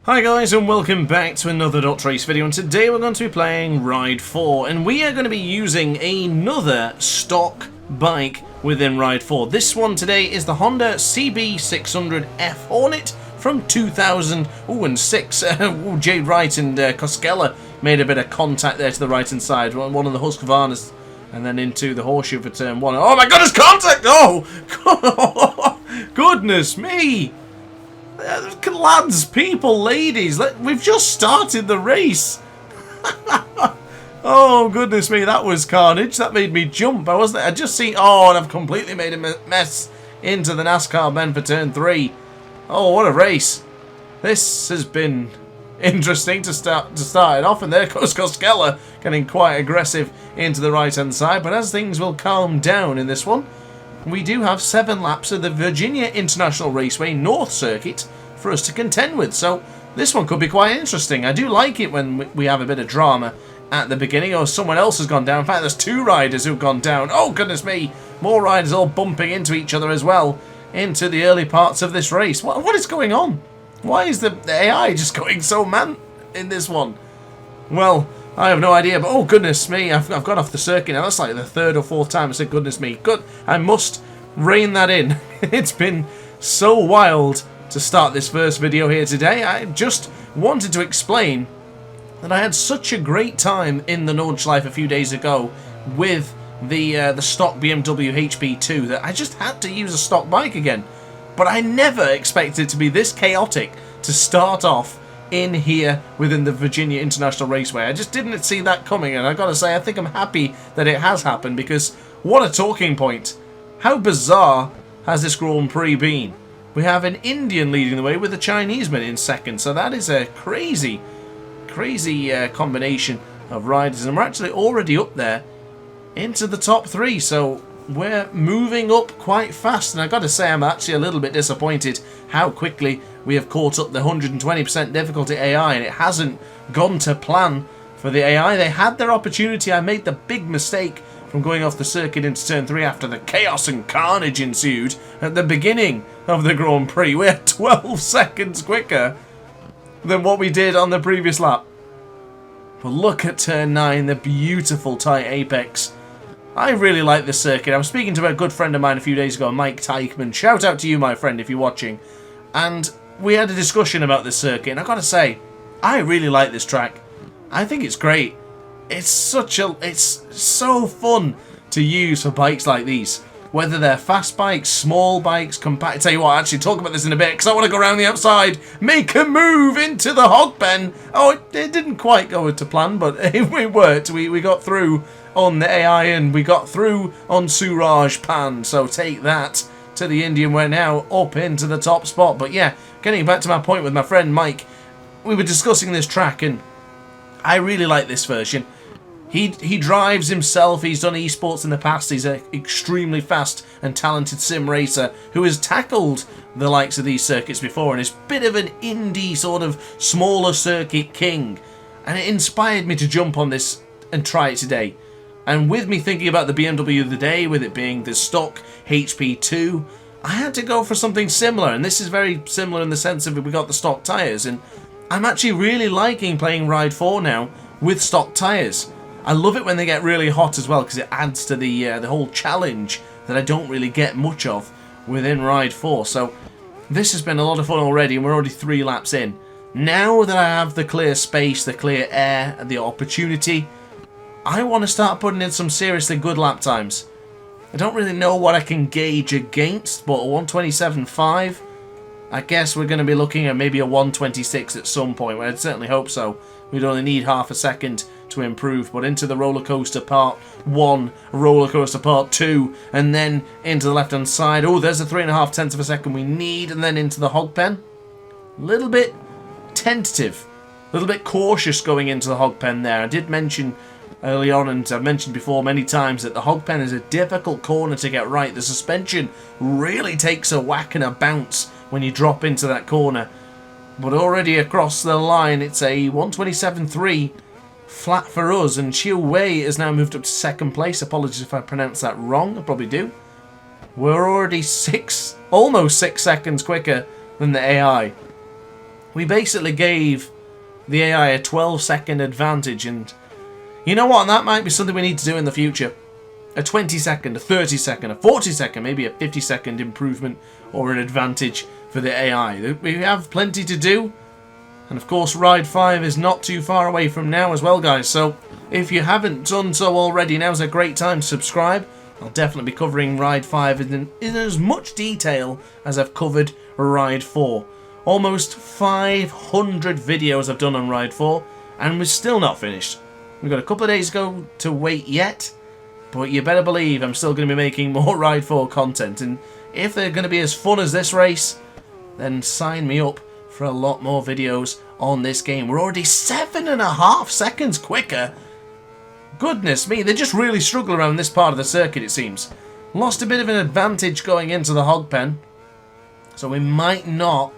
Hi guys and welcome back to another DrAce video, and today we're going to be playing Ride 4 and we are going to be using another stock bike within Ride 4. This one today is the Honda CB600F Hornet from 2006. Jade Wright and Koskela made a bit of contact there to the right hand side, one of the Husqvarnas and then into the horseshoe for turn 1. Oh my goodness, contact! Oh! Goodness me! Lads, people, ladies, we've just started the race. Oh, goodness me, that was carnage. That made me jump. I just see. Oh, and I've completely made a mess into the NASCAR men for turn 3. Oh, what a race. This has been interesting to start it off, and there goes Koskela getting quite aggressive into the right-hand side. But as things will calm down in this one, we do have 7 laps of the Virginia International Raceway North Circuit for us to contend with, so this one could be quite interesting. I do like it when we have a bit of drama at the beginning, or someone else has gone down. In fact, there's 2 riders who've gone down. Oh, goodness me, more riders all bumping into each other as well into the early parts of this race. What is going on? Why is the AI just going so mad in this one? Well, I have no idea, but oh goodness me, I've gone off the circuit now. That's like the 3rd or 4th time I said goodness me. Good, I must rein that in. It's been so wild to start this first video here today. I just wanted to explain that I had such a great time in the Nordschleife a few days ago with the stock BMW HP2 that I just had to use a stock bike again. But I never expected it to be this chaotic to start off in here within the Virginia International Raceway. I just didn't see that coming, and I gotta say, I think I'm happy that it has happened, because what a talking point. How bizarre has this Grand Prix been? We have an Indian leading the way with a Chineseman in second, so that is a crazy combination of riders, and we're actually already up there into the top 3, so we're moving up quite fast. And I gotta say, I'm actually a little bit disappointed how quickly we have caught up the 120% difficulty AI, and it hasn't gone to plan for the AI. They had their opportunity. I made the big mistake from going off the circuit into turn 3 after the chaos and carnage ensued at the beginning of the Grand Prix. We're 12 seconds quicker than what we did on the previous lap. But look at turn 9, the beautiful tight apex. I really like this circuit. I was speaking to a good friend of mine a few days ago, Mike Teichman. Shout out to you, my friend, if you're watching. And we had a discussion about this circuit, and I gotta say, I really like this track. I think it's great. It's so fun to use for bikes like these. Whether they're fast bikes, small bikes, compact. Tell you what, I'll actually talk about this in a bit, because I want to go around the outside, make a move into the hog pen. Oh, it didn't quite go to plan, but it worked. We got through on the AI, and we got through on Suraj Pan. So take that to the Indian. We're now up into the top spot. But yeah, getting back to my point with my friend Mike, we were discussing this track, and I really like this version. He drives himself. He's done esports in the past. He's an extremely fast and talented sim racer who has tackled the likes of these circuits before, and is a bit of an indie sort of smaller circuit king. And it inspired me to jump on this and try it today. And with me thinking about the BMW of the day, with it being the stock HP2, I had to go for something similar. And this is very similar in the sense of we got the stock tyres. And I'm actually really liking playing Ride 4 now with stock tyres. I love it when they get really hot as well, because it adds to the whole challenge that I don't really get much of within Ride 4. So this has been a lot of fun already, and we're already 3 laps in. Now that I have the clear space, the clear air, and the opportunity, I want to start putting in some seriously good lap times. I don't really know what I can gauge against, but a 127.5, I guess we're going to be looking at maybe a 126 at some point. Well, I'd certainly hope so. We'd only need half a second to improve. But into the roller coaster part 1, roller coaster part 2, and then into the left hand side. Oh, there's a 3.5 tenths of a second we need, and then into the hog pen. A little bit tentative, a little bit cautious going into the hog pen there. I did mention early on, and I've mentioned before many times, that the hog pen is a difficult corner to get right. The suspension really takes a whack and a bounce when you drop into that corner. But already across the line, it's a 127.3 flat for us, and Chiu Wei has now moved up to second place. Apologies if I pronounce that wrong, I probably do. We're already almost 6 seconds quicker than the AI. we basically gave the AI a 12-second advantage, and you know what, that might be something we need to do in the future. A 20-second, a 30-second, a 40-second, maybe a 50-second improvement or an advantage for the AI. We have plenty to do, and of course Ride 5 is not too far away from now as well, guys, so if you haven't done so already, now's a great time to subscribe. I'll definitely be covering Ride 5 in as much detail as I've covered Ride 4. Almost 500 videos I've done on Ride 4, and we're still not finished. We've got a couple of days to wait yet, but you better believe I'm still going to be making more Ride 4 content, and if they're going to be as fun as this race, then sign me up for a lot more videos on this game. We're already 7.5 seconds quicker. Goodness me, they just really struggle around this part of the circuit, it seems. Lost a bit of an advantage going into the hog pen, so we might not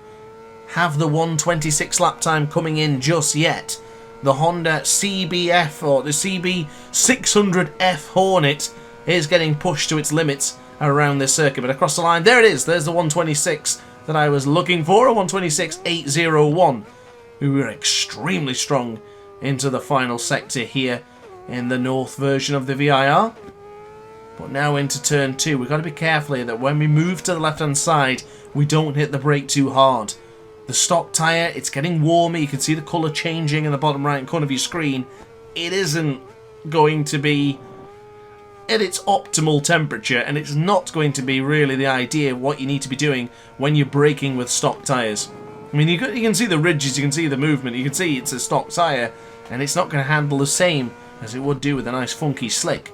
have the 1:26 lap time coming in just yet. The Honda CBF, or the CB600F Hornet, is getting pushed to its limits around this circuit. But across the line, there it is. There's the 1:26 that I was looking for, a 1:26.801. We were extremely strong into the final sector here in the north version of the VIR. But now into turn 2, we've got to be careful here that when we move to the left-hand side, we don't hit the brake too hard. The stock tyre, it's getting warmer. You can see the colour changing in the bottom right corner of your screen. It isn't going to be at its optimal temperature, and it's not going to be really the idea of what you need to be doing when you're braking with stock tyres. I mean, you can see the ridges, you can see the movement, you can see it's a stock tyre, and it's not going to handle the same as it would do with a nice funky slick.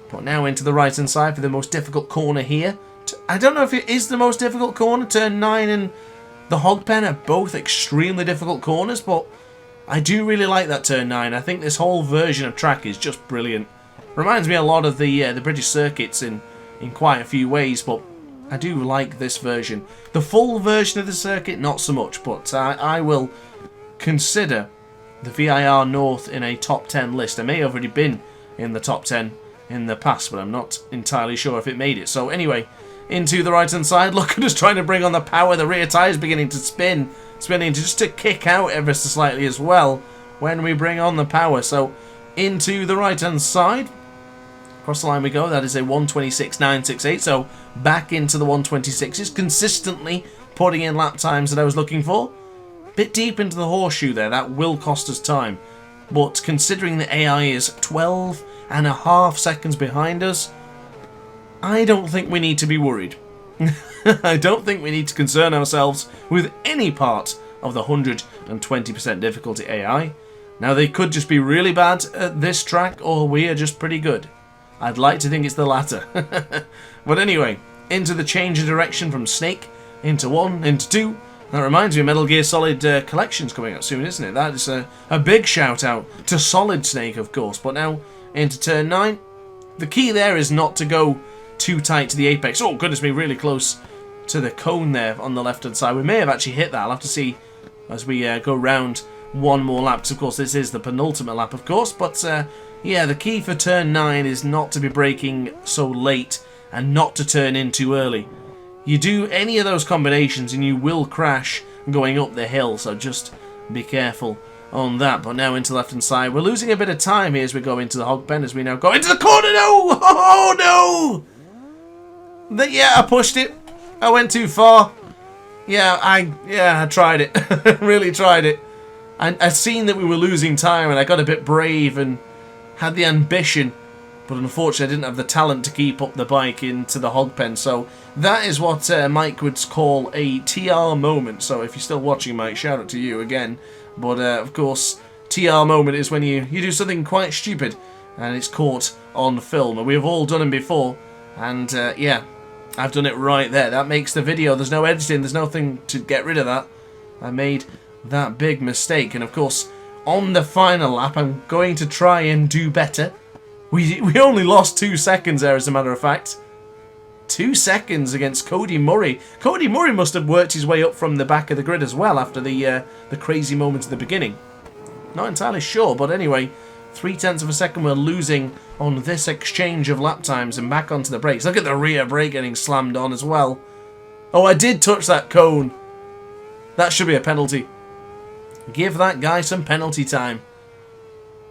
But now into the right-hand side for the most difficult corner here. I don't know if it is the most difficult corner. Turn 9 and the hog pen are both extremely difficult corners, but I do really like that turn 9. I think this whole version of track is just brilliant. Reminds me a lot of the British circuits in quite a few ways, but I do like this version. The full version of the circuit, not so much, but I will consider the VIR North in a top 10 list. I may have already been in the top 10 in the past, but I'm not entirely sure if it made it. So anyway, into the right hand side, look at us trying to bring on the power. The rear tyre is beginning to spinning just to kick out ever so slightly as well when we bring on the power. So into the right hand side, across the line we go. That is a 1:26.968, so back into the 1:26s, consistently putting in lap times that I was looking for. Bit deep into the horseshoe there, that will cost us time, but considering the AI is 12.5 seconds behind us, I don't think we need to be worried. I don't think we need to concern ourselves with any part of the 120% difficulty AI. Now, they could just be really bad at this track, or we are just pretty good. I'd like to think it's the latter. But anyway, into the change of direction from Snake into 1, into 2. That reminds me, Metal Gear Solid Collection's coming out soon, isn't it? That is a big shout out to Solid Snake, of course. But now into turn 9. The key there is not to go too tight to the apex. Oh, goodness me, really close to the cone there on the left-hand side. We may have actually hit that. I'll have to see as we go round one more lap. Of course, this is the penultimate lap, of course. But, yeah, the key for turn 9 is not to be braking so late and not to turn in too early. You do any of those combinations and you will crash going up the hill, so just be careful on that. But now into the left-hand side. We're losing a bit of time here as we go into the hog pen, as we now go into the corner. No! Oh, no! Yeah, I pushed it. I went too far. Yeah, I tried it. Really tried it. I seen that we were losing time, and I got a bit brave and had the ambition, but unfortunately I didn't have the talent to keep up the bike into the hog pen. So that is what Mike would call a TR moment. So if you're still watching, Mike, shout out to you again. But of course, TR moment is when you do something quite stupid and it's caught on film. And we've all done them before. And yeah, I've done it right there. That makes the video. There's no editing. There's nothing to get rid of that. I made that big mistake. And of course, on the final lap, I'm going to try and do better. We only lost 2 seconds there, as a matter of fact. 2 seconds against Cody Murray. Cody Murray must have worked his way up from the back of the grid as well after the crazy moment at the beginning. Not entirely sure, but anyway, 0.3 of a second we're losing on this exchange of lap times and back onto the brakes. Look at the rear brake getting slammed on as well. Oh, I did touch that cone. That should be a penalty. Give that guy some penalty time.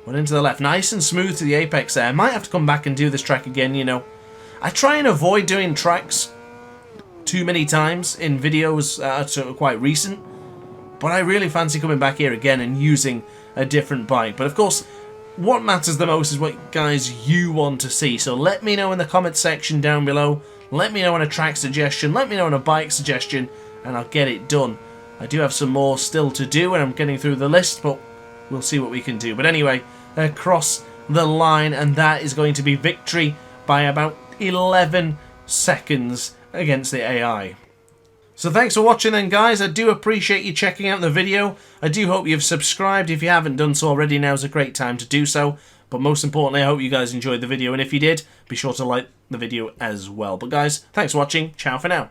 Went into the left. Nice and smooth to the apex there. Might have to come back and do this track again, you know. I try and avoid doing tracks too many times in videos sort of quite recent. But I really fancy coming back here again and using a different bike. But of course, what matters the most is what guys you want to see. So let me know in the comment section down below. Let me know on a track suggestion. Let me know on a bike suggestion. And I'll get it done. I do have some more still to do and I'm getting through the list. But we'll see what we can do. But anyway, across the line. And that is going to be victory by about 11 seconds against the AI. So thanks for watching then, guys. I do appreciate you checking out the video. I do hope you've subscribed. If you haven't done so already, now's a great time to do so. But most importantly, I hope you guys enjoyed the video. And if you did, be sure to like the video as well. But guys, thanks for watching. Ciao for now.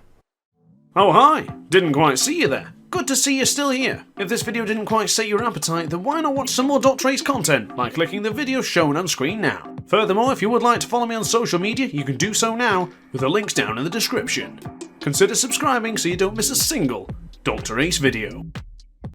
Oh hi, didn't quite see you there. Good to see you're still here. If this video didn't quite set your appetite, then why not watch some more DrAce content by clicking the video shown on screen now. Furthermore, if you would like to follow me on social media, you can do so now with the links down in the description. Consider subscribing so you don't miss a single DrAce video.